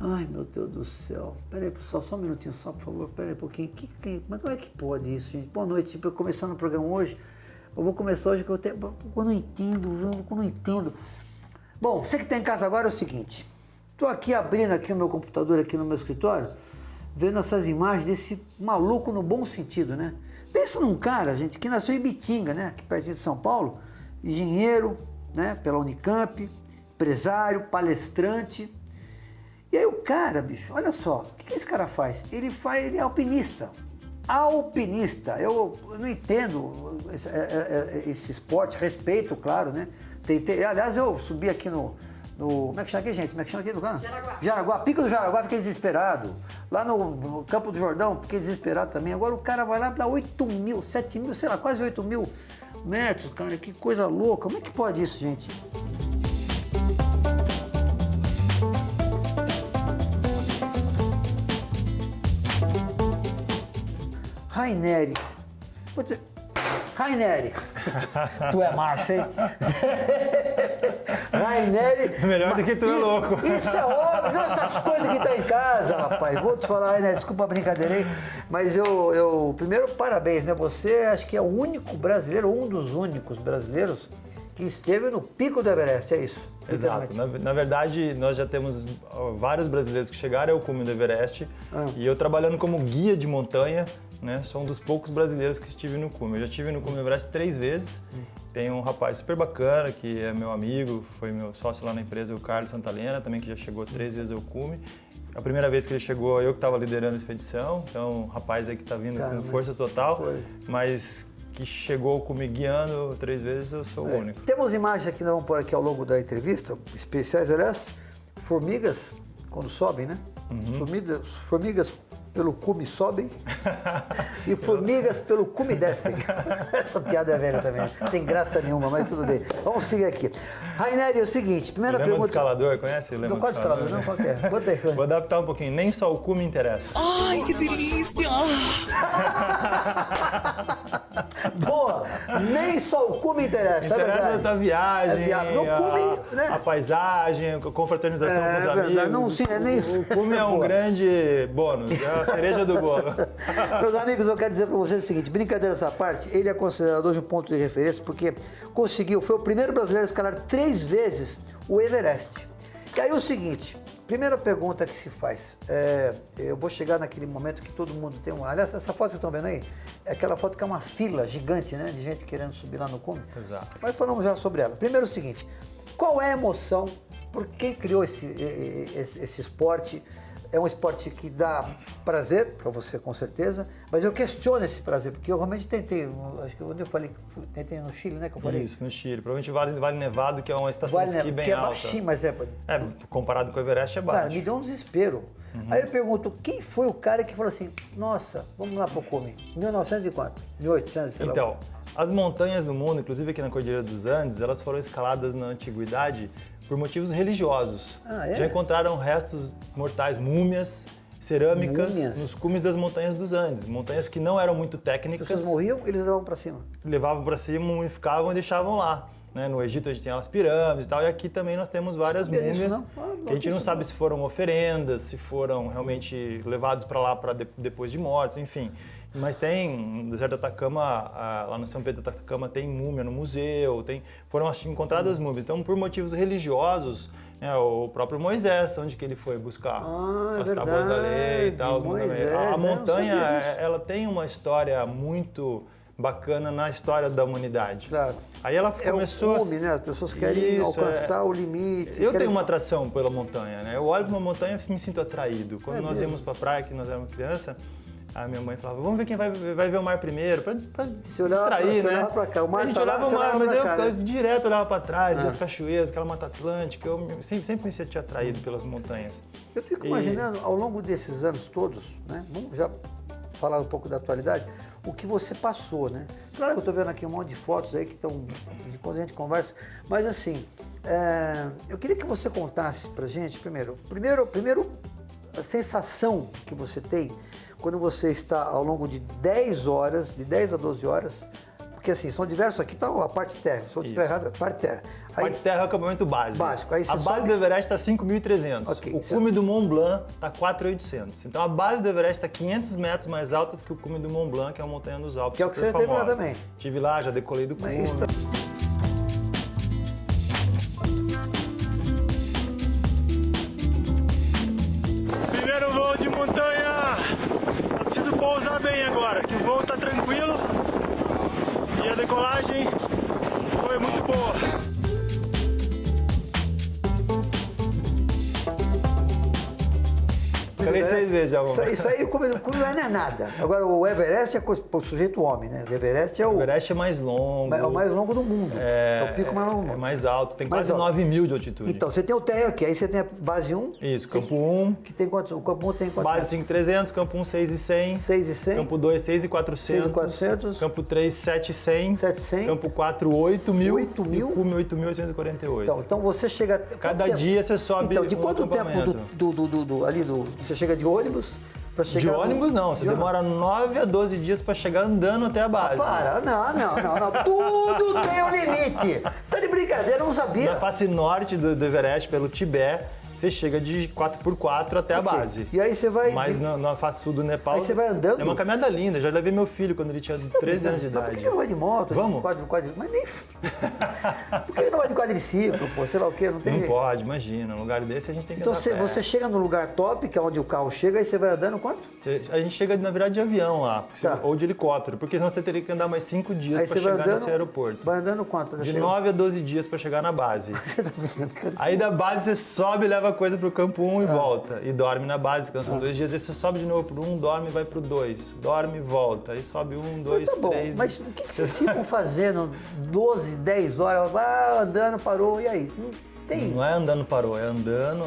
Ai, meu Deus do céu. Peraí, pessoal, só um minutinho só, por favor. Peraí um pouquinho. Mas como é que pode isso, gente? Boa noite. Tipo, eu começando o programa hoje. Eu vou começar hoje que eu não entendo, eu não entendo. Bom, você que está em casa agora é o seguinte. Estou aqui abrindo aqui o meu computador aqui no meu escritório, vendo essas imagens desse maluco no bom sentido, né? Pensa num cara, gente, que nasceu em Bitinga, né? Aqui pertinho de São Paulo, engenheiro, né? Pela Unicamp, empresário, palestrante. E aí o cara, bicho, olha só, o que esse cara faz? Ele é alpinista. Alpinista. Eu não entendo esse esporte, respeito, claro, né? Aliás, eu subi aqui no... Como é que chama aqui, gente? Como é que chama aqui no canto? Jaraguá. Pico do Jaraguá, fiquei desesperado. Lá no Campo do Jordão, fiquei desesperado também. Agora o cara vai lá para 8 mil, 7 mil, sei lá, quase 8 mil metros, cara. Que coisa louca. Como é que pode isso, gente? Raineri. Vou dizer, Raineri. Tu é macho, hein? Raineri. Melhor do que tu é louco. Isso é óbvio, não essas coisas que tá em casa, rapaz. Vou te falar, Raineri, desculpa a brincadeira aí, mas eu primeiro, parabéns, né? Você acho que é o único brasileiro, um dos únicos brasileiros que esteve no pico do Everest, é isso? Exato. Na verdade, nós já temos vários brasileiros que chegaram ao cume do Everest e eu trabalhando como guia de montanha, né, sou um dos poucos brasileiros que estive no cume. Eu já estive no cume do Everest 3 vezes. Tem um rapaz super bacana que é meu amigo, foi meu sócio lá na empresa, o Carlos Santalena, também que já chegou 3 vezes ao cume. A primeira vez que ele chegou, eu que estava liderando a expedição, então um rapaz aí que está vindo com força total, mas que chegou comigo guiando 3 vezes, eu sou o único. Temos imagens aqui, nós vamos pôr aqui ao longo da entrevista, especiais, aliás, formigas, quando sobem, né? Formigas pelo cume sobem e formigas pelo cume descem. Essa piada é velha também, não tem graça nenhuma, mas tudo bem. Vamos seguir aqui. Raineri, é o seguinte, primeira pergunta... O escalador, conhece? O não pode escalador, não? Qual que é? Vou adaptar um pouquinho, nem só o cume interessa. Ai, que delícia! Boa! Nem só o cume interessa, é verdade. Interessa a viagem, no cume, né? A paisagem, a confraternização com os amigos. Verdade. Não, sim, nem... O cume é um grande bônus, é a cereja do bolo. Meus amigos, eu quero dizer para vocês o seguinte, brincadeira essa parte, ele é considerado hoje um ponto de referência porque foi o primeiro brasileiro a escalar 3 vezes o Everest. E aí o seguinte, primeira pergunta que se faz, eu vou chegar naquele momento que todo mundo tem aliás, essa foto que vocês estão vendo aí, é aquela foto que é uma fila gigante, né, de gente querendo subir lá no cume. Exato. Mas falamos já sobre ela. Primeiro o seguinte, qual é a emoção, por quem criou esse esporte? É um esporte que dá prazer para você, com certeza, mas eu questiono esse prazer, porque eu realmente tentei, acho que onde eu falei, tentei no Chile, né, que eu falei? Isso, no Chile. Provavelmente Vale Nevado, que é uma estação de esqui bem que é alta. baixinho, mas comparado com o Everest, é baixo. Cara, me deu um desespero. Aí eu pergunto, quem foi o cara que falou assim, nossa, vamos lá pro cume, 1900 e quanto? 1800, sei lá. Então, as montanhas do mundo, inclusive aqui na Cordilheira dos Andes, elas foram escaladas na antiguidade por motivos religiosos. Ah, é? Já encontraram restos mortais, múmias, cerâmicas, nos cumes das montanhas dos Andes. Montanhas que não eram muito técnicas. As pessoas morriam, eles levavam para cima. Levavam para cima, mumificavam e deixavam lá. Né? No Egito a gente tem as pirâmides e tal, e aqui também nós temos várias múmias que a gente não sabe se foram oferendas, se foram realmente levados para lá depois de mortos, enfim. Mas tem, no deserto do Atacama, lá no São Pedro do Atacama, tem múmia no museu, foram encontradas múmias. Então, por motivos religiosos, né, o próprio Moisés, onde que ele foi buscar as tábuas da lei e tal. Moisés, a montanha, ela tem uma história muito bacana na história da humanidade. Claro. Aí ela começou... É o cume, né? As pessoas querem alcançar o limite. Eu tenho uma atração pela montanha, né? Eu olho para uma montanha e me sinto atraído. Quando nós íamos para a praia, que nós éramos criança, a minha mãe falava, vamos ver quem vai ver o mar primeiro, para distrair, né? Olhava pra cá. O mar a gente tá lá, olhava o mar, mas eu né? direto olhava para trás, via as cachoeiras, aquela Mata Atlântica, eu sempre me sentia atraído pelas montanhas. Eu fico imaginando, ao longo desses anos todos, né? Vamos já falar um pouco da atualidade, o que você passou, né? Claro que eu estou vendo aqui um monte de fotos aí que estão, de quando a gente conversa, mas assim, eu queria que você contasse pra gente, primeiro a sensação que você tem quando você está ao longo de 10 horas, de 10 a 12 horas, porque assim, são diversos, aqui está a parte terra, se eu estiver errado, a parte terra. A parte terra é o acampamento básico. Aí a base do Everest está 5.300. Okay, o cume do Mont Blanc está 4.800. Então a base do Everest está 500 metros mais alta que o cume do Mont Blanc, que é a montanha dos Alpes. Que é o que você teve lá também. Estive lá, já decolei do cume. Primeiro voo de montanha. Preciso pousar bem agora, que o voo está tranquilo e a decolagem foi muito boa. Falei 6 vezes já. Isso aí o cume não é nada. Agora o Everest é o sujeito homem, né? O Everest é o... O Everest é mais longo. É o mais longo do mundo. É o pico mais longo do mundo. É mais alto, tem quase 9.000 de altitude. Então, você tem o terra aqui, aí você tem a base 1. Isso, campo 1. Que tem quantos? O campo 1 tem quantos? Base 5.300, campo 1 6.100. 6.100. Campo 2 6.400. 6.400. Campo 3 7.100. 7.100. Campo 4 8.000. 8.000. E o cume 8.848. Então você chega... Cada dia você sobe. Então, de quanto tempo você chega de ônibus? De ônibus não, você demora 9 a 12 dias para chegar andando até a base. Não. Tudo tem um limite. Você tá de brincadeira, eu não sabia. Na face norte do Everest, pelo Tibete, você chega de 4x4 até a base. E aí você vai... Mas na face sul do Nepal... Aí você vai andando? É uma caminhada linda. Já levei meu filho quando ele tinha 13 anos de idade. Mas por que não vai de moto? Vamos? Mas nem... Por que não vai de quadriciclo, pô? Sei lá o quê, não tem Não jeito. pode, imagina. Num lugar desse a gente tem que Então andar você chega no lugar top, que é onde o carro chega, aí você vai andando quanto? A gente chega, na verdade, de avião lá. Tá. Ou de helicóptero. Porque senão você teria que andar mais 5 dias para chegar nesse aeroporto. Vai andando quanto? De 9 a 12 dias para chegar na base. Você tá brincando, cara? Aí da base você sobe e leva coisa pro campo 1 e volta. E dorme na base, que são 2 dias. Aí você sobe de novo pro 1, dorme e vai pro 2. Dorme e volta. Aí sobe 1, 2, 3. Mas o que vocês ficam fazendo 12, 10 horas? Vai andando, parou, e aí? Não tem. Não é andando, parou. É andando.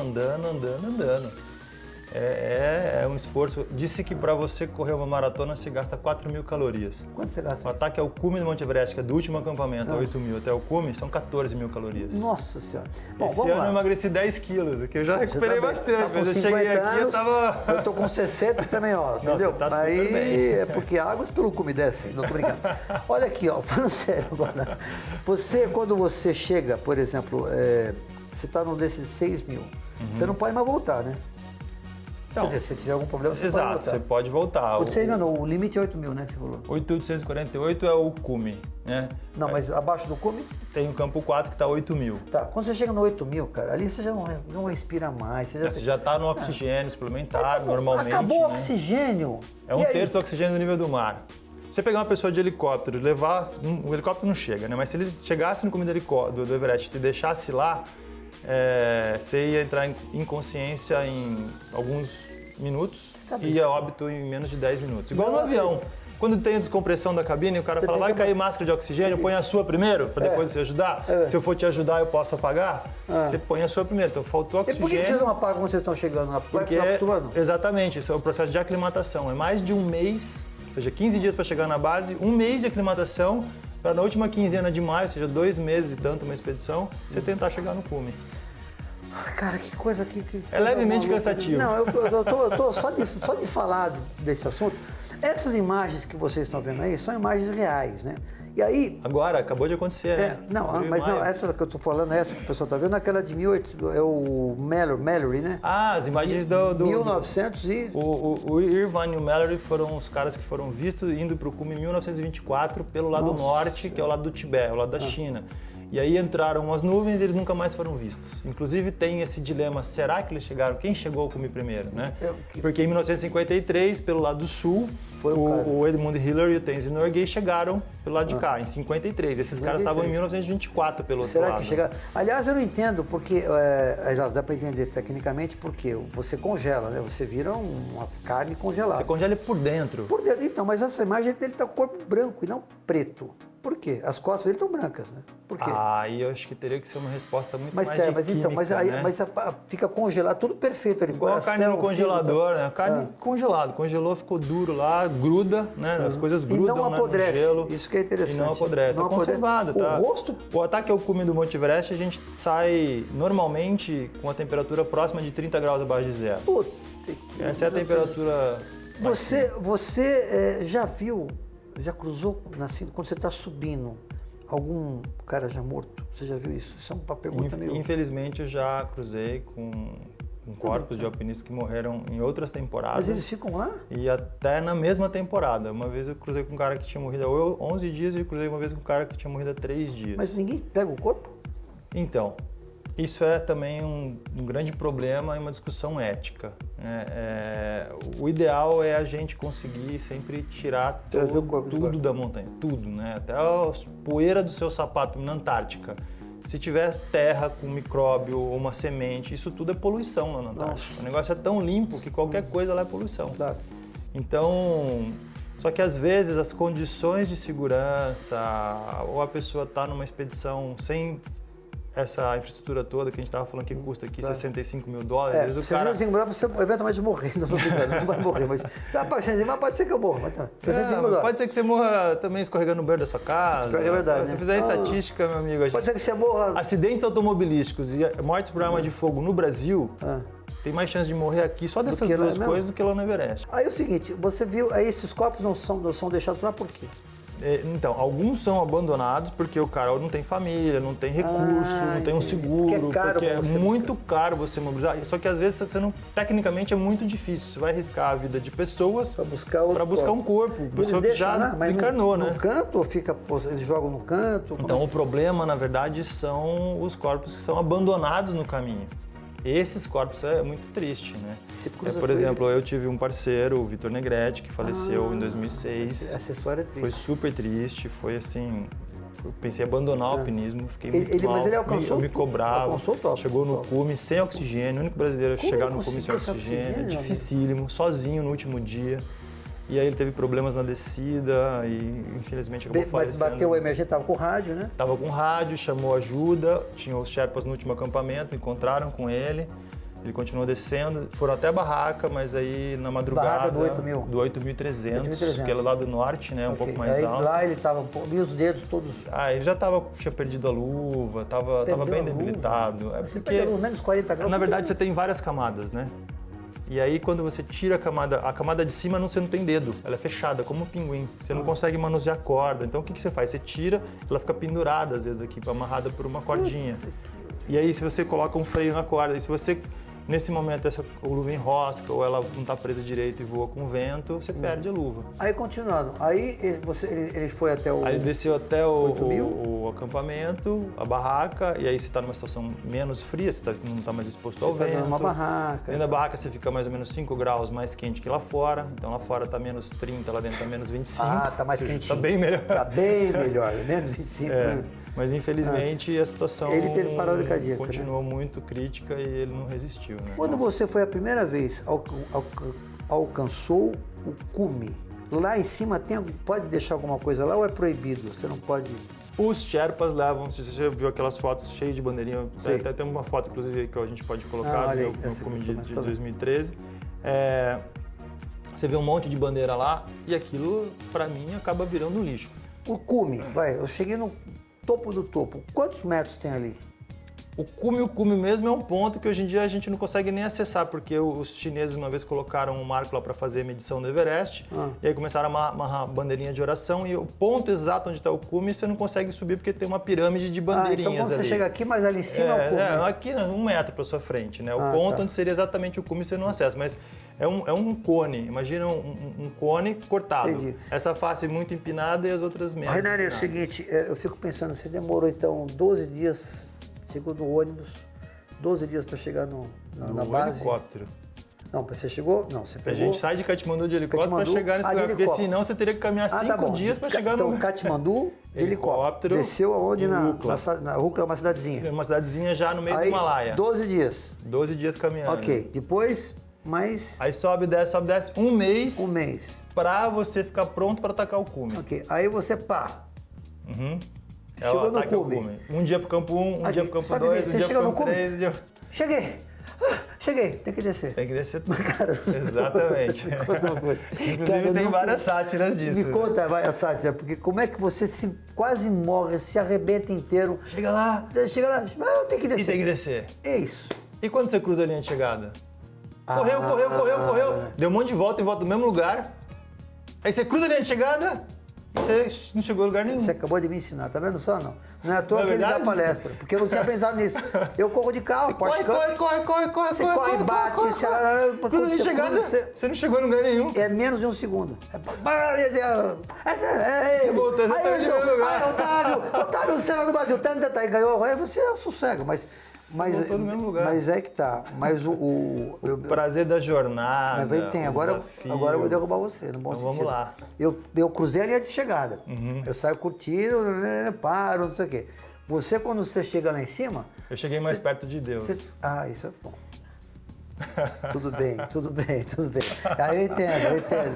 É um esforço. Disse que para você correr uma maratona você gasta 4.000 calorias. Quanto você gasta? O ataque ao cume do Monte Everest, que é do último acampamento, 8.000 até o cume, são 14.000 calorias. Nossa Senhora. Bom, Esse vamos ano lá. eu emagreci 10 quilos, que eu já recuperei bastante. Tá com mas eu 50 cheguei aqui anos, eu tava... eu tô com 60 também, ó, entendeu? Você tá super Aí bem. é porque águas pelo cume descem, não tô brincando. Olha aqui, ó, falando sério agora. Quando você chega, por exemplo, você tá num desses 6.000, você não pode mais voltar, né? Então, quer dizer, se tiver algum problema, você exato, pode voltar. você pode voltar. Você enganou, o limite é 8.000, né, que você falou? 8.848 é o cume, né? Não, mas abaixo do cume? Tem o campo 4 que tá 8.000. Tá, quando você chega no 8.000, cara, ali você já não respira mais. Você já tá no oxigênio suplementar, normalmente. Acabou o né? oxigênio. É um terço do oxigênio do nível do mar. Você pegar uma pessoa de helicóptero, levar... O helicóptero não chega, né? Mas se ele chegasse no cume do Everest e te deixasse lá, você ia entrar em inconsciência em alguns minutos e ia óbito em menos de 10 minutos. Igual no avião. Quando tem a descompressão da cabine, o cara fala, vai cair máscara de oxigênio, põe a sua primeiro, para depois você ajudar. Se eu for te ajudar, eu posso apagar. Você põe a sua primeiro. Então, faltou oxigênio. E por que vocês não apagam quando vocês estão chegando lá? Porque acostumando? Exatamente, isso é o processo de aclimatação. É mais de um mês, ou seja, 15 dias para chegar na base, um mês de aclimatação, para na última quinzena de maio, ou seja, 2 meses e tanto uma expedição, você tentar chegar no cume. Cara, que coisa que é levemente cansativo. Não, eu tô só de falar desse assunto. Essas imagens que vocês estão vendo aí são imagens reais, né? E aí... Agora, acabou de acontecer, né? Essa que eu tô falando, essa que o pessoal tá vendo, aquela de 1800, é o Mallory, né? Ah, as imagens do 1900 e... O Irvine e o Mallory foram os caras que foram vistos indo para o cume em 1924 pelo lado norte, que é o lado do Tibete, o lado da China. E aí entraram umas nuvens e eles nunca mais foram vistos. Inclusive tem esse dilema, será que eles chegaram? Quem chegou ao cume primeiro, né? Porque em 1953, pelo lado do sul, o Edmund Hillary e o Tenzin Norgay chegaram pelo lado de cá, em 53. Esses caras estavam em 1924 pelo outro lado. Será que chegaram? Aliás, eu não entendo porque, aliás, dá para entender tecnicamente porque você congela, né? Você vira uma carne congelada. Você congela por dentro. Por dentro, então, mas essa imagem dele tá com o corpo branco e não preto. Por quê? As costas dele estão brancas, né? Por quê? Aí eu acho que teria que ser uma resposta muito mais de mas química, mas fica congelado, tudo perfeito ali. Igual a carne no congelador, né? A carne congelado, congelou, ficou duro lá, gruda, né? As coisas grudam, e não apodrece. No gelo. Isso que é interessante. E não apodrece. Tá conservado, tá? O ataque ao cume do Monte Everest, a gente sai normalmente com a temperatura próxima de 30 graus abaixo de zero. Puta que... Essa é a temperatura... Você já viu Já cruzou, quando você está subindo, algum cara já morto? Você já viu isso? Isso é uma pergunta meio... Infelizmente, eu já cruzei com corpos de alpinistas que morreram em outras temporadas. Mas eles ficam lá? E até na mesma temporada. Uma vez eu cruzei com um cara que tinha morrido há 11 dias e cruzei uma vez com um cara que tinha morrido há 3 dias. Mas ninguém pega o corpo? Então, isso é também um grande problema e uma discussão ética. O ideal é a gente conseguir sempre tirar tudo da montanha, tudo, né? Até a poeira do seu sapato na Antártica. Se tiver terra com micróbio ou uma semente, isso tudo é poluição lá na Antártica. Nossa. O negócio é tão limpo que qualquer coisa lá é poluição. Claro. Então, só que às vezes as condições de segurança, ou a pessoa está numa expedição sem essa infraestrutura toda que a gente estava falando que custa aqui $65 mil, às vezes o cara... 65 mil você eventualmente morrer, não vai morrer, mas pode ser que eu morra, mas 65 mil. Pode ser que você morra também escorregando no banheiro da sua casa. É verdade. Se você fizer estatística, meu amigo... Pode ser que você morra... Acidentes automobilísticos e mortes por arma de fogo no Brasil... Tem mais chance de morrer aqui só dessas duas coisas do que lá no Everest. Aí é o seguinte, você viu, aí esses corpos não são deixados lá por quê? Então, alguns são abandonados porque o cara não tem família, não tem recurso, não tem um seguro, porque é muito caro você mobilizar. Só que às vezes tecnicamente é muito difícil. Você vai arriscar a vida de pessoas para buscar um corpo. Pessoa que já desencarnou, né? No canto ou eles jogam no canto? Então, o problema, na verdade, são os corpos que são abandonados no caminho. Esses corpos é muito triste, né? Por exemplo, eu tive um parceiro, o Vitor Negrete, que faleceu em 2006. Essa história é triste. Foi super triste, foi assim... Eu pensei em abandonar o alpinismo, fiquei muito mal. Mas ele alcançou eu me cobrava, alcançou o top. Chegou no cume sem oxigênio, o único brasileiro a chegar no cume sem oxigênio, dificílimo, sozinho no último dia. E aí ele teve problemas na descida e infelizmente acabou falecendo. Mas bateu o emergência, estava com rádio, né? Estava com rádio, chamou ajuda, tinha os Sherpas no último acampamento, encontraram com ele. Ele continuou descendo, foram até a barraca, mas aí na madrugada... Barraca do 8.300, que é lá do norte, né? Um pouco mais aí, alto. Lá ele estava, e os dedos todos... Ele já tinha perdido a luva, estava bem debilitado. Você perdeu menos 40 graus. Na verdade, você tem várias camadas, né? E aí, quando você tira a camada de cima, você não tem dedo, ela é fechada, como um pinguim. Você não consegue manusear a corda. Então, o que você faz? Você tira, ela fica pendurada, às vezes, aqui, amarrada por uma cordinha. E aí, se você coloca um freio na corda, e se você, nesse momento, a luva enrosca ou ela não está presa direito e voa com vento, você perde a luva. Aí, continuando, aí ele foi até o... Aí ele desceu até o acampamento, a barraca, e aí você está numa situação menos fria, você não está mais exposto ao vento. Numa barraca. Dentro da barraca você fica mais ou menos 5 graus mais quente que lá fora, então lá fora está menos 30, lá dentro está menos 25. Tá mais quentinho. Está bem melhor. Tá bem melhor, menos 25. Mas infelizmente a situação ele teve parada cardíaca, continuou muito crítica e ele não resistiu. Né? Quando você foi a primeira vez, alcançou o cume, lá em cima pode deixar alguma coisa lá ou é proibido? Você não pode... Os Sherpas levam, se você viu aquelas fotos cheias de bandeirinha, até tem uma foto inclusive que a gente pode colocar no cume de 2013. Você vê um monte de bandeira lá e aquilo, para mim, acaba virando um lixo. O cume, eu cheguei no topo do topo. Quantos metros tem ali? O cume mesmo é um ponto que hoje em dia a gente não consegue nem acessar, porque os chineses uma vez colocaram um marco lá para fazer a medição do Everest, e aí começaram a amarrar bandeirinha de oração, e o ponto exato onde está o cume você não consegue subir porque tem uma pirâmide de bandeirinhas então quando ali. você chega aqui, mas ali em cima é o cume? Aqui 1 metro para sua frente, né? O ponto onde seria exatamente o cume você não acessa, mas é um cone, imagina um cone cortado. Entendi. Essa face muito empinada e as outras menos. Reinaldo, é o seguinte, eu fico pensando, você demorou então 12 dias, chegou no ônibus, 12 dias para chegar na base? Helicóptero. Não, você chegou? Não, você pegou... A gente sai de Katmandu de helicóptero para chegar nesse lugar, porque senão você teria que caminhar 5 dias para chegar no... Então, Katmandu, de helicóptero. Desceu aonde? Na Rukla, uma cidadezinha. Uma cidadezinha já no meio do Himalaia. 12 dias. 12 dias caminhando. Ok, depois... Aí sobe, desce, um mês. Um mês. Pra você ficar pronto para atacar o cume. Ok, aí você chegou no cume. Um dia pro campo 1, um dia pro campo 2, um dia pro campo 3. Cheguei, tem que descer. Tem que descer tudo. Cara, exatamente. Me conta uma coisa. Inclusive tem várias sátiras disso. Me conta a sátira, porque como é que você quase morre, se arrebenta inteiro. Chega lá, tem que descer. E tem que descer. É isso. E quando você cruza a linha de chegada? Correu. Deu um monte de volta em volta do mesmo lugar. Aí você cruza a linha de chegada, Você não chegou a lugar nenhum. Você acabou de me ensinar, tá vendo só? Não é à toa Não é que ele dá verdade? palestra, porque eu não tinha pensado nisso. Eu corro de carro, Corre, Porsche, corre. você corre, bate, corre. você... Quando você chegar, você não chegou a lugar nenhum. É menos de um segundo. Você voltou exatamente no mesmo lugar. Otávio, Senna do Brasil, aí ganhou, aí você sossega, voltou no mesmo lugar. mas é que tá. Mas o Prazer da jornada. Mas tem, o agora desafio. eu vou derrubar você, no bom Então sentido. vamos lá. Eu cruzei a linha de chegada. Eu saio curtindo, paro, não sei o quê. Você, quando você chega lá em cima... Eu cheguei mais perto de Deus. Isso é bom. Tudo bem. Aí eu entendo.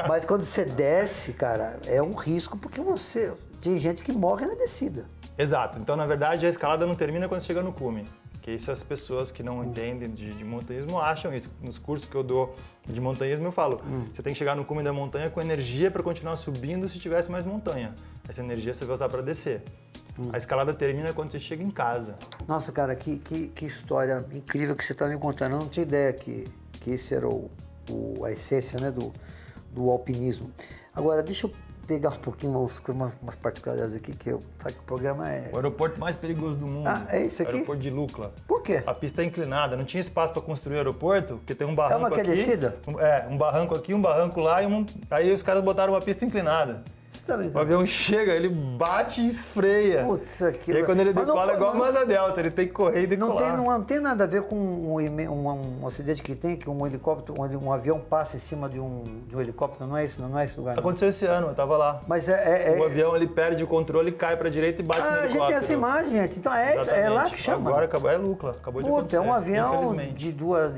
Mas quando você desce, cara, é um risco porque você... Tem gente que morre na descida. Exato. Então, na verdade, a escalada não termina quando você chega no cume. Que isso as pessoas que não entendem de montanhismo acham isso. Nos cursos que eu dou de montanhismo eu falo, você tem que chegar no cume da montanha com energia para continuar subindo se tivesse mais montanha. Essa energia você vai usar para descer. A escalada termina quando você chega em casa. Nossa, cara, que história incrível que você está me contando. Eu não tinha ideia que esse era a essência, né, do alpinismo. Agora, deixa eu pegar um pouquinho umas particularidades aqui, que sabe que o programa é... O aeroporto mais perigoso do mundo. Ah, é esse aqui? O aeroporto de Lukla. Por quê? A pista é inclinada, não tinha espaço para construir o aeroporto, porque tem um barranco aqui. É uma que é descida? Um barranco aqui, um barranco lá, aí os caras botaram uma pista inclinada. Você tá brincando? O avião chega, ele bate e freia. Putz, aqui... E aí quando ele Mas não decola é igual uma asa delta, ele tem que correr e decolar. Não tem nada a ver com um acidente que tem, que um helicóptero, um avião passa em cima de um helicóptero, não é esse lugar? Não. Aconteceu esse ano, eu tava lá. Mas O avião ele perde o controle, cai pra direita e bate no a helicóptero. gente tem essa imagem, gente. Então é lá que chama. Agora acabou, é Lukla, acabou de acontecer. É um avião infelizmente. de duas...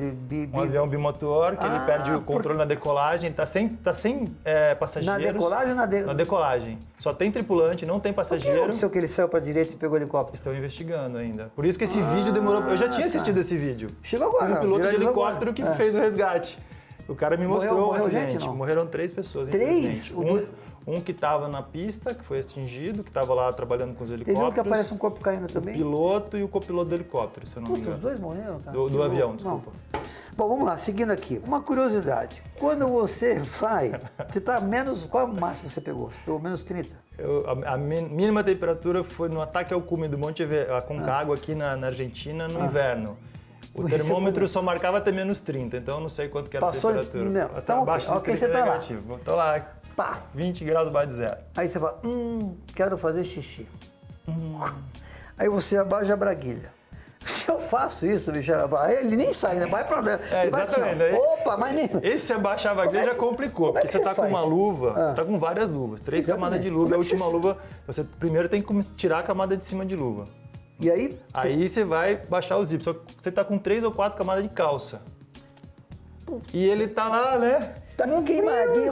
Um avião bimotor, que ele perde o controle na decolagem, tá sem passageiros. Na decolagem ou Na decolagem. Só tem tripulante, não tem Por que passageiro. aconteceu que ele saiu pra direita e pegou o helicóptero? Estão investigando ainda. Por isso que esse vídeo demorou. Eu já tinha assistido esse vídeo. Chegou agora. Foi um piloto de viralizou helicóptero agora. que fez o resgate. O cara me mostrou Morreu o gente, acidente. não? Morreram 3 pessoas, Três? infelizmente. Um que estava na pista, que foi extinguido, que estava lá trabalhando com os Teve helicópteros. um que aparece um corpo caindo também? O piloto e o copiloto do helicóptero, se eu não me Puta, engano. os dois morreram, cara. Do avião, desculpa. Não. Bom, vamos lá, seguindo aqui. Uma curiosidade. Quando você vai, você está menos... Qual é o máximo que você pegou? Você pegou menos 30? A mínima temperatura foi no ataque ao cume do Monte Aconcagua aqui na Argentina no inverno. O termômetro só marcava até menos 30, então eu não sei quanto que era Passou? a temperatura. Não. Até Então, abaixo de ok, 30 você tá lá. negativo. Tô lá, Pá! 20 graus abaixo de zero. Aí você fala, quero fazer xixi. Aí você abaixa a braguilha. Se eu faço isso, bicho, ele nem sai, né? Vai problema. Ele vai assim, exatamente. opa, mas nem... Esse abaixar a vagueira já complicou, porque que você tá com faz? uma luva, você tá com várias luvas, 3 camadas de luva, Como a é que última você- luva, você primeiro tem que tirar a camada de cima de luva. E aí, Aí você vai baixar o zíper, só que você tá com 3 ou 4 camadas de calça. E ele tá lá, né? tá queimadinho,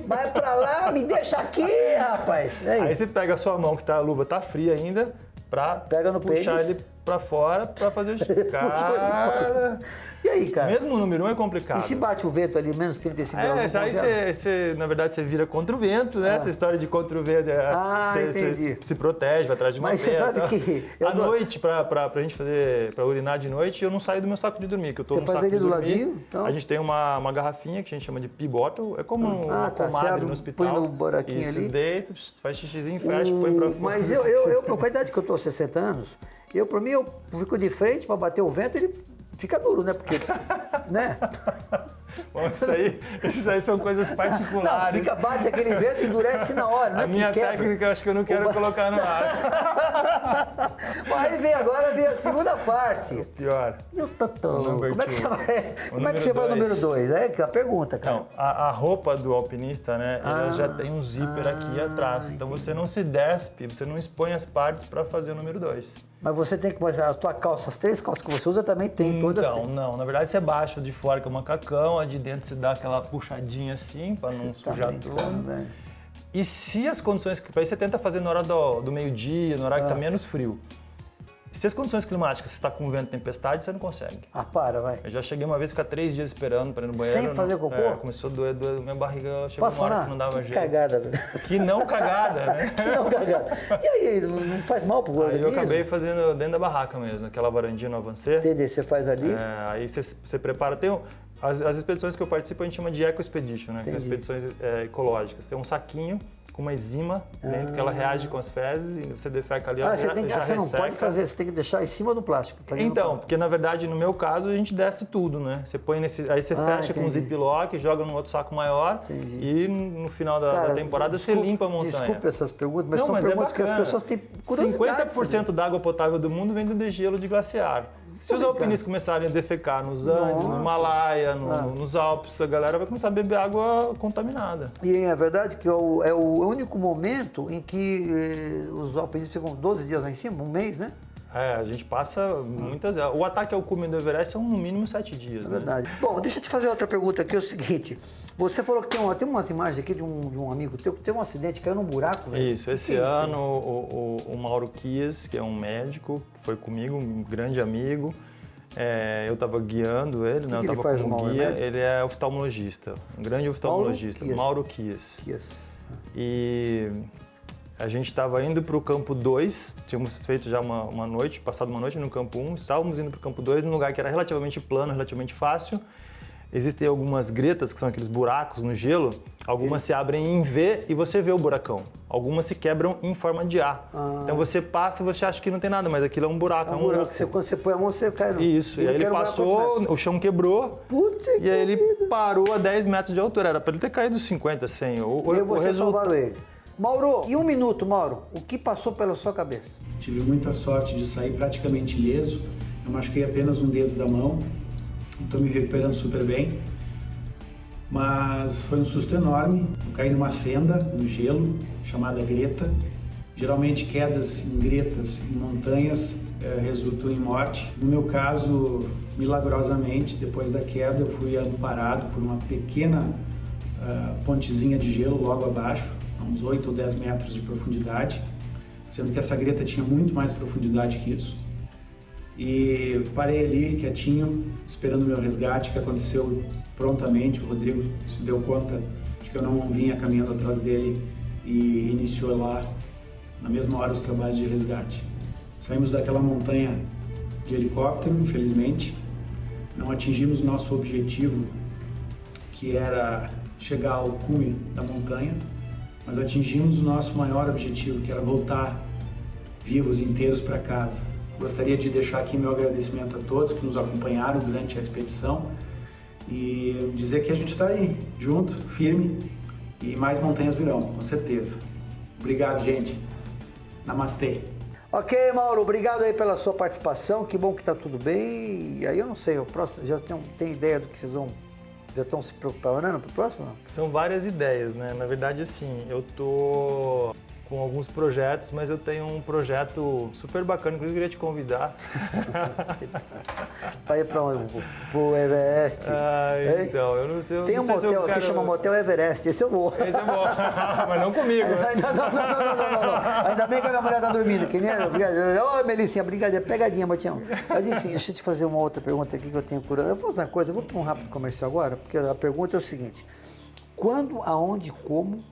vai pra lá, me deixa aqui, rapaz. E Aí aí? você pega a sua mão, que a luva tá fria ainda, pra Pega no puxar pênis. ele pra fora pra fazer o xixi. Cara, E aí, cara? mesmo o número 1 é complicado. E se bate o vento ali, menos 35 graus? Aí você, na verdade, você vira contra o vento, né? Essa história de contra o vento, entendi. você se protege, vai atrás de uma Mas você pedra, sabe tá? que eu À dou- noite, pra gente fazer, pra urinar de noite, eu não saio do meu saco de dormir, que eu tô Você no faz saco ele de do dormir. ladinho, então? A gente tem uma garrafinha que a gente chama de pee bottle, é como uma tá. Você comadre abre, no hospital. põe no buraquinho Isso, ali. deita, faz xixizinho, fecha, põe pra fora. Mas com a idade que eu tô, 60 anos, pra mim, eu fico de frente pra bater o vento, ele fica duro, né? Porque, né? Bom, isso aí são coisas Não, particulares. bate aquele vento e endurece na hora, né? A minha que quebra. técnica eu acho que eu não quero colocar no ar. Mas aí agora vem a segunda parte. Pior. E o Totão? number Como é que two. você vai, como é que número você vai ao dois. número 2? É que é a pergunta, cara. Então, a roupa do alpinista, né, ela já tem um zíper aqui atrás. Então você não se despe, você não expõe as partes para fazer o número 2. Mas você tem que mostrar a tua calça, as 3 calças que você usa também tem, todas Então, têm. não, na verdade você baixa o de fora que é o macacão, a de dentro você dá aquela puxadinha assim para não Tá sujar brincando, tudo. velho. E se as condições, aí você tenta fazer na hora do meio-dia, no horário que tá menos frio. Se as condições climáticas, você está com vento e tempestade, você não consegue. Ah, para, vai. Eu já cheguei uma vez a ficar 3 dias esperando para ir no banheiro. Sem fazer cocô? Começou a doer, minha barriga chegou Posso uma hora falar? que não dava Que jeito. cagada, velho. Que não cagada, né? Que não cagada. E aí, não faz mal pro Aí eu organismo? acabei fazendo dentro da barraca mesmo, aquela varandinha no Avancê. Entender, você faz ali, Aí você prepara, as expedições que eu participo a gente chama de Eco Expedition, né? Que são expedições ecológicas. Tem um saquinho com uma enzima dentro que ela reage com as fezes e você defeca ali, você não pode fazer, você tem que deixar em cima do plástico. Então, porque na verdade, no meu caso, a gente desce tudo, né? Você põe aí você fecha com um ziplock, joga num outro saco maior e no final da temporada você limpa a montanha. Desculpe essas perguntas, mas são perguntas que as pessoas têm curiosidade. 50% da água potável do mundo vem do degelo de glaciar. Se os alpinistas começarem a defecar nos Andes, no Himalaia, nos Alpes, a galera vai começar a beber água contaminada. E é verdade que é o único momento em que os alpinistas ficam 12 dias lá em cima, um mês, né? A gente passa muitas... O ataque ao cume do Everest são no mínimo 7 dias, né? Verdade. Bom, deixa eu te fazer outra pergunta aqui, é o seguinte. Você falou que tem umas imagens aqui de um amigo teu que teve um acidente, caiu num buraco, velho. Isso, esse ano o Mauro Kias, que é um médico, foi comigo, um grande amigo. Eu estava guiando ele, né? Eu estava como guia. Ele é oftalmologista, um grande oftalmologista, Mauro Kias. E a gente estava indo para o campo 2, tínhamos feito já passado uma noite no campo 1, estávamos indo para o campo 2, num lugar que era relativamente plano, relativamente fácil. Existem algumas gretas, que são aqueles buracos no gelo, algumas se abrem em V e você vê o buracão. Algumas se quebram em forma de A. Então você passa e você acha que não tem nada, mas aquilo é um buraco. Buraco. Quando você põe a mão, você cai no... Isso, e aí ele passou, o chão quebrou, e aí ele parou a 10 metros de altura. Era para ele ter caído 50, 100. E você salvaram ele. Mauro, em um minuto, Mauro, o que passou pela sua cabeça? Tive muita sorte de sair praticamente ileso. Eu machuquei apenas um dedo da mão. Estou me recuperando super bem, mas foi um susto enorme. Eu caí numa fenda no gelo, chamada greta. Geralmente quedas em gretas, em montanhas, resultam em morte. No meu caso, milagrosamente, depois da queda, eu fui amparado por uma pequena pontezinha de gelo logo abaixo, a uns 8 ou 10 metros de profundidade, sendo que essa greta tinha muito mais profundidade que isso. E parei ali, quietinho, esperando o meu resgate, que aconteceu prontamente. O Rodrigo se deu conta de que eu não vinha caminhando atrás dele e iniciou lá, na mesma hora, os trabalhos de resgate. Saímos daquela montanha de helicóptero, infelizmente. Não atingimos nosso objetivo, que era chegar ao cume da montanha, mas atingimos o nosso maior objetivo, que era voltar vivos, inteiros para casa. Gostaria de deixar aqui meu agradecimento a todos que nos acompanharam durante a expedição e dizer que a gente está aí, junto, firme, e mais montanhas virão, com certeza. Obrigado, gente. Namastê. Ok, Mauro, obrigado aí pela sua participação, que bom que está tudo bem. E aí eu não sei, o próximo, já tem ideia do que vocês já estão se preparando para o próximo? Não? São várias ideias, né? Na verdade, assim, eu tô com alguns projetos, mas eu tenho um projeto super bacana, inclusive eu queria te convidar. Para ir para onde? Pro Everest? Então, eu não sei. Tem um motel aqui que chama Motel Everest, esse eu vou. Esse é bom, mas não comigo. Não. Ainda bem que a minha mulher tá dormindo, que nem eu. Ô, Melicinha, brincadeira, pegadinha, Matião. Mas enfim, deixa eu te fazer uma outra pergunta aqui que eu tenho curiosidade. Eu vou fazer uma coisa, eu vou para um rápido comercial agora, porque a pergunta é o seguinte: quando, aonde, como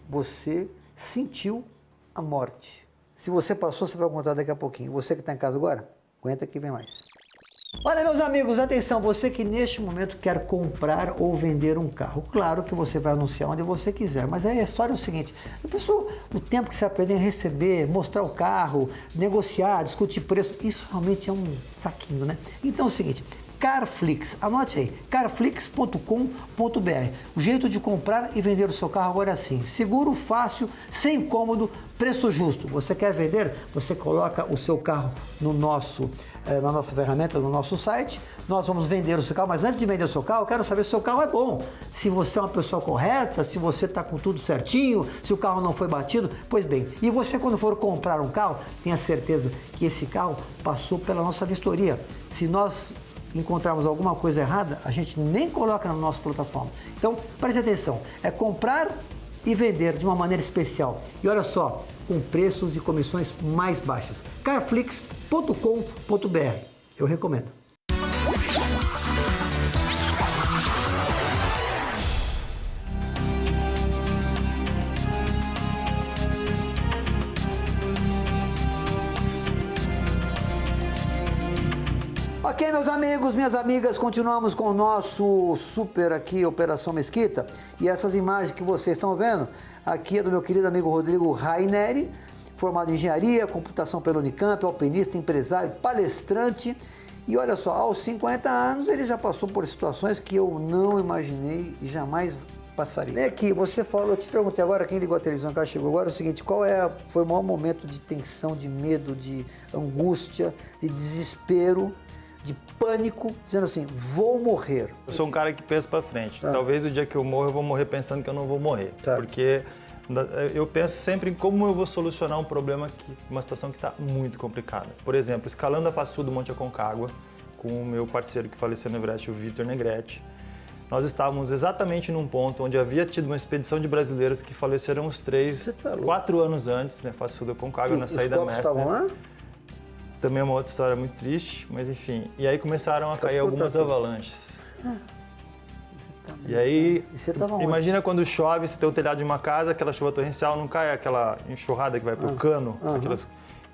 você sentiu a morte? Se você passou, você vai contar daqui a pouquinho. Você que está em casa agora, aguenta que vem mais. Olha, meus amigos, atenção, você que neste momento quer comprar ou vender um carro. Claro que você vai anunciar onde você quiser, mas aí a história é o seguinte: a pessoa, o tempo que você vai perder em receber, mostrar o carro, negociar, discutir preço, isso realmente é um saquinho, né? Então é o seguinte: Carflix, anote aí, carflix.com.br. O jeito de comprar e vender o seu carro agora é assim: seguro, fácil, sem incômodo, preço justo. Você quer vender? Você coloca o seu carro no na nossa ferramenta, no nosso site. Nós vamos vender o seu carro, mas antes de vender o seu carro, eu quero saber se o seu carro é bom, se você é uma pessoa correta, se você está com tudo certinho, se o carro não foi batido. Pois bem, e você, quando for comprar um carro, tenha certeza que esse carro passou pela nossa vistoria. Se nós encontrarmos alguma coisa errada, a gente nem coloca na nossa plataforma. Então, preste atenção, é comprar e vender de uma maneira especial. E olha só, com preços e comissões mais baixas. Carflix.com.br. Eu recomendo. Ok, meus amigos, minhas amigas, continuamos com o nosso super aqui, Operação Mesquita. E essas imagens que vocês estão vendo, aqui é do meu querido amigo Rodrigo Raineri, formado em engenharia, computação pela Unicamp, alpinista, empresário, palestrante. E olha só, aos 50 anos ele já passou por situações que eu não imaginei e jamais passaria. Vem aqui, você falou, eu te perguntei agora, quem ligou a televisão, que chegou agora, é o seguinte, foi o maior momento de tensão, de medo, de angústia, de desespero, de pânico, dizendo assim, vou morrer. Eu sou um cara que pensa pra frente. Tá. Talvez o dia que eu morro, eu vou morrer pensando que eu não vou morrer. Tá. Porque eu penso sempre em como eu vou solucionar um problema, uma situação que está muito complicada. Por exemplo, escalando a Façu do Monte Aconcagua, com o meu parceiro que faleceu no Everest, o Vitor Negretti, nós estávamos exatamente num ponto onde havia tido uma expedição de brasileiros que faleceram os 4 anos antes, né, Façu do Aconcagua, na saída mestre. Os corpos estavam lá? Também é uma outra história muito triste, mas enfim. E aí começaram a cair algumas avalanches. E aí, imagina quando chove, você tem o telhado de uma casa, aquela chuva torrencial, não cai aquela enxurrada que vai pro cano.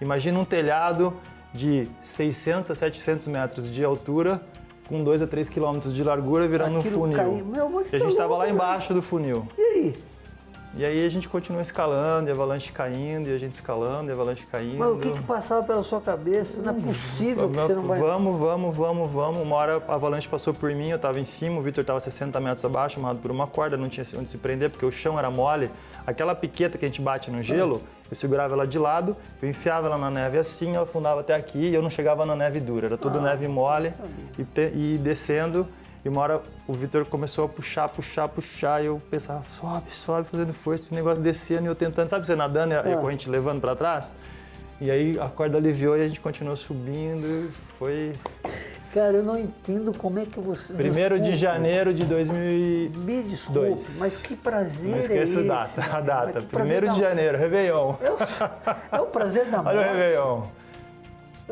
Imagina um telhado de 600 a 700 metros de altura, com 2 a 3 quilômetros de largura, virando um funil. E a gente estava lá embaixo do funil. E aí? E aí a gente continua escalando, e a avalanche caindo, e a gente escalando, e a avalanche caindo. Mas o que passava pela sua cabeça? Não é possível que você não vai... Vamos. Uma hora a avalanche passou por mim, eu estava em cima, o Vitor estava 60 metros abaixo, amarrado por uma corda, não tinha onde se prender, porque o chão era mole. Aquela piqueta que a gente bate no gelo, eu segurava ela de lado, eu enfiava ela na neve assim, ela afundava até aqui, e eu não chegava na neve dura, era tudo neve mole, e descendo. E uma hora o Vitor começou a puxar, e eu pensava, sobe, fazendo força, esse negócio descendo e eu tentando, sabe, você nadando e a corrente levando para trás? E aí a corda aliviou e a gente continuou subindo, e foi... Cara, eu não entendo como é que você... 1º de janeiro de 2002. Me desculpe, mas que prazer é esse? A data, 1º de janeiro, Réveillon. É o prazer da morte. Olha o Réveillon.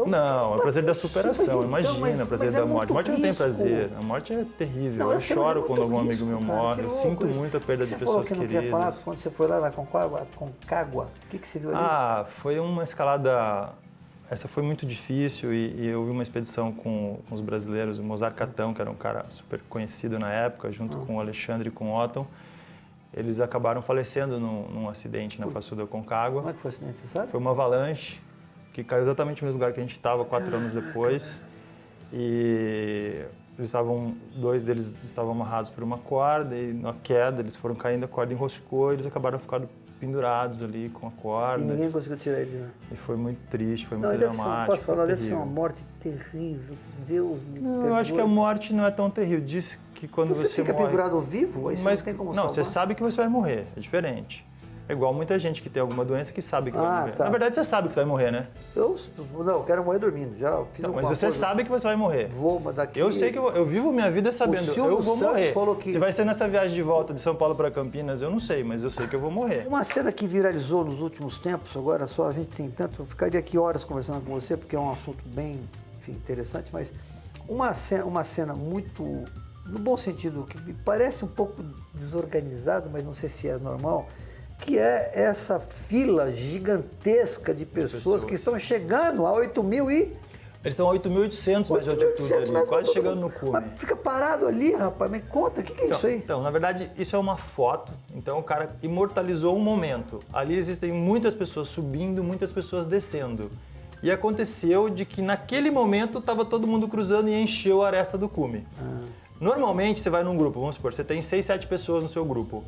Não, é o prazer da superação, imagina, o prazer da morte. A morte não tem prazer, a morte é terrível. Eu choro quando algum amigo meu morre, eu sinto muito a perda de pessoas queridas. Você falou que não queria falar quando você foi lá na Aconcagua, o que você viu ali? Foi uma escalada, essa foi muito difícil e eu vi uma expedição com os brasileiros, o Mozart Catão, que era um cara super conhecido na época, junto com o Alexandre e com o Otton. Eles acabaram falecendo num acidente na Façu do Aconcagua. Como é que foi o acidente, você sabe? Foi uma avalanche que caiu exatamente no mesmo lugar que a gente estava 4 anos depois. E dois deles estavam amarrados por uma corda e na queda eles foram caindo, a corda enroscou e eles acabaram ficando pendurados ali com a corda. E ninguém conseguiu tirar eles, né? E foi muito triste, foi muito dramático. Posso falar, deve ser uma morte terrível, Deus me perdoe. Eu acho que a morte não é tão terrível, diz que quando você fica morre... pendurado vivo, aí você não tem como salvar. Não, você sabe que você vai morrer, é diferente. É igual muita gente que tem alguma doença que sabe que vai morrer. Tá. Na verdade, você sabe que você vai morrer, né? Eu quero morrer dormindo. Já fiz Mas você sabe que você vai morrer. Vou, mas daqui... Eu sei que eu vivo minha vida sabendo, eu vou morrer. Falou que... Se vai ser nessa viagem de volta de São Paulo para Campinas, eu não sei, mas eu sei que eu vou morrer. Uma cena que viralizou nos últimos tempos, agora só a gente tem tanto... Eu ficaria aqui horas conversando com você, porque é um assunto bem, enfim, interessante, mas uma cena muito... No bom sentido, que me parece um pouco desorganizado, mas não sei se é normal... que é essa fila gigantesca de pessoas que estão chegando a 8.000 e... Eles estão a 8.800 metros de altitude ali, quase chegando no cume. Mas fica parado ali, rapaz, me conta, o que é isso aí? Então, na verdade, isso é uma foto, então o cara imortalizou um momento. Ali existem muitas pessoas subindo, muitas pessoas descendo. E aconteceu de que naquele momento estava todo mundo cruzando e encheu a aresta do cume. Normalmente você vai num grupo, vamos supor, você tem 6, 7 pessoas no seu grupo.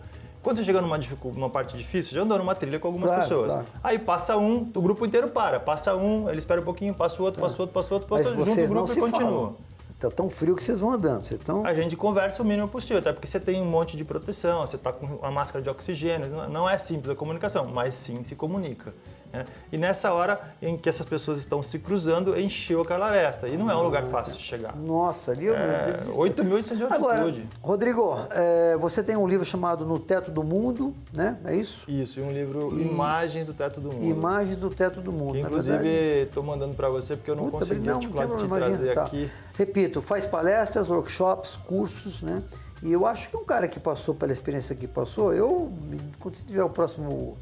Quando você chega numa parte difícil, já andou numa trilha com algumas pessoas. Claro. Aí passa um, o grupo inteiro para. Passa um, ele espera um pouquinho, passa o outro, passa o outro, passa o outro, passa o outro, junto o grupo e continua. Tá tão frio que vocês vão andando. A gente conversa o mínimo possível, até porque você tem um monte de proteção, você está com a máscara de oxigênio. Não é simples a comunicação, mas sim se comunica. Né? E nessa hora em que essas pessoas estão se cruzando, encheu aquela aresta. E não é um lugar fácil de chegar. Nossa, ali... 8.800 de altitude. Agora, Rodrigo, você tem um livro chamado No Teto do Mundo, né? É isso? Isso, e um livro Imagens do Teto do Mundo. Imagens do Teto do Mundo, que, inclusive, estou mandando para você porque eu não consegui trazer aqui. Repito, faz palestras, workshops, cursos, né? E eu acho que um cara que passou pela experiência que passou, quando tiver o próximo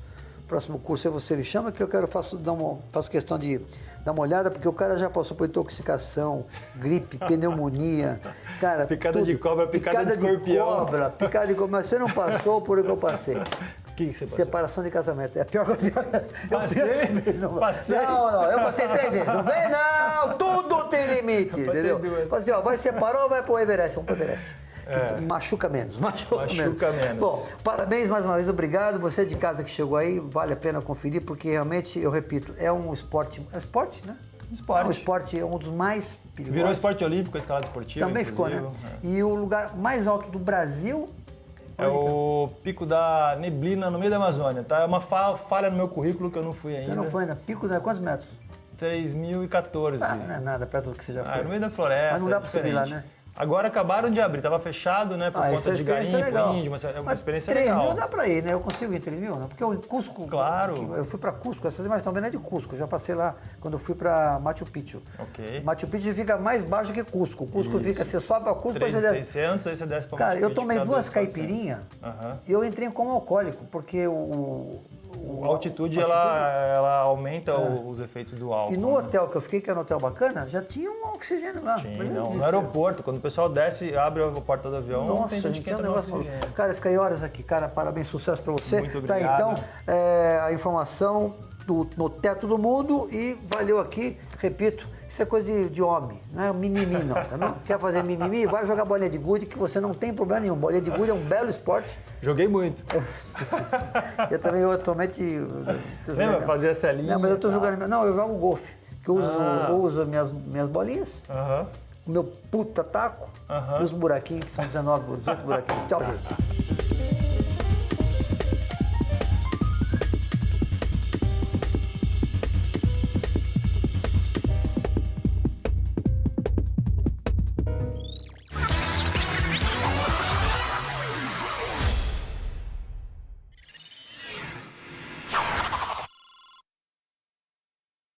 próximo curso aí você me chama, que eu quero faço questão de dar uma olhada, porque o cara já passou por intoxicação, gripe, pneumonia, cara, picada de cobra, picada de escorpião. Picada de cobra, mas você não passou por o que eu passei. O que você passou? Separação de casamento. É pior que Passei? Não, eu passei 3 vezes. Não vem não, tudo tem limite, entendeu? Falei assim, ó, vai separar ou vai pro Everest? Vamos pro Everest. Que machuca menos. Machuca menos. Bom, parabéns mais uma vez, obrigado. Você de casa que chegou aí, vale a pena conferir, porque realmente, eu repito, é um esporte. É esporte, né? Esporte. É um esporte, é um dos mais perigosos. Virou esporte olímpico, a escalada esportiva. Também ficou, né? E o lugar mais alto do Brasil. É o Pico da Neblina, no meio da Amazônia, tá? É uma falha no meu currículo que eu não fui ainda. Você não foi ainda? Pico da quantos metros? 3.014. Não é nada perto do que você já foi. No meio da floresta. Mas não dá pra subir lá, né? Agora acabaram de abrir, tava fechado, né? Por conta de garimpo, índio, mas é uma experiência 3 legal. 3.000 dá pra ir, né? Eu consigo ir 3.000, né? Porque eu em Cusco. Claro. Eu fui pra Cusco, essas imagens estão vendo é de Cusco. Eu já passei lá quando eu fui pra Machu Picchu. Ok. Machu Picchu fica mais baixo que Cusco. Cusco fica, você sobe pra Cusco, depois você desce. 600, aí você desce pra Machu Cara, Picchu. eu tomei 2 caipirinhas e eu entrei como alcoólico, porque a altitude, ela aumenta os efeitos do álcool. E no hotel que eu fiquei, que era um hotel bacana, já tinha um oxigênio lá. No aeroporto, quando o pessoal desce, abre a porta do avião, nossa, tem gente que entra no oxigênio. Cara, eu fiquei horas aqui, cara, parabéns, sucesso pra você. Muito obrigado. Tá, então, a informação no teto do mundo e valeu aqui, repito, isso é coisa de homem, não é mimimi não, tá bom? Quer fazer mimimi? Vai jogar bolinha de gude que você não tem problema nenhum. Bolinha de gude é um belo esporte. Joguei muito. Eu também, atualmente... Lembra? Fazia celinha. Não, mas eu tô jogando... Não, eu jogo golfe, que eu uso minhas bolinhas, o meu puta taco e os buraquinhos, que são 18 buraquinhos. Tchau, gente.